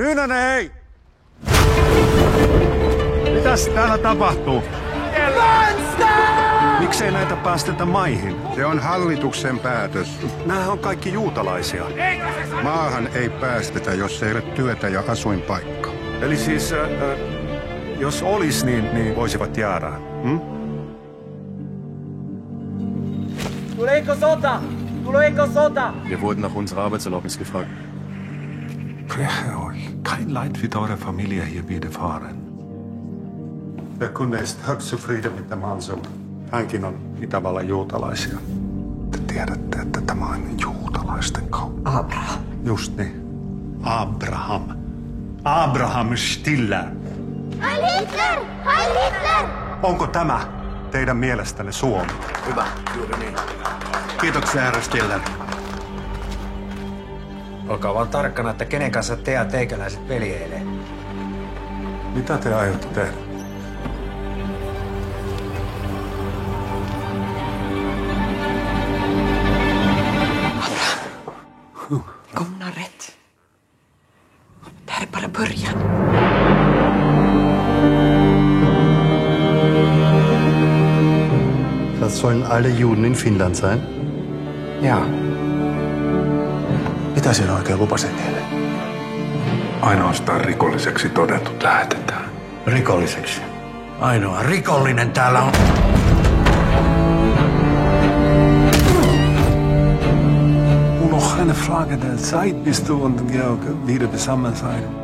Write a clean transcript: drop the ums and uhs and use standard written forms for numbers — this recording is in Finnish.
Ryynänen, hei! Mitäs täällä tapahtuu? Miksei näitä päästetä maihin? Se on hallituksen päätös. Nämähän on kaikki juutalaisia. Maahan ei päästetä, jos ei ole työtä ja asuinpaikka. Eli siis, jos olis, niin voisivat jäädä. Tuleeko sota? Tuleeko sota? Wir wurden nach unserer Arbeitserlaubnis gefragt. Breche euch. Kein Leid wird eurer Familie hier widerfahren. Der Kunde ist högst zufrieden mit dem Hansun. Hänkin on Itävallan juutalaisia. Te tiedätte, että tämä on juutalaisten kauppa. Abraham. Just niin. Abraham. Abraham Stiller. Heil Hitler! Heil Hitler! Onko tämä teidän mielestänne Suomi? Hyvä, juuri niin. Kiitoksia, herra Stiller. Olkaa vaan tarkkana, että kenen kanssa te ja teikäläiset veljeilee. Mitä te aiotte tehdä? Komna rätt. Det här är bara början. Das sollen alle Juden in Finnland sein? Jaa. Mitä sinä oikein lupasit niille? Ainoastaan rikolliseksi todetut lähetetään. Rikolliseksi. Ainoa rikollinen täällä on... Nog eine Frage der Zeit, bis du und Georg wieder beisammen seid.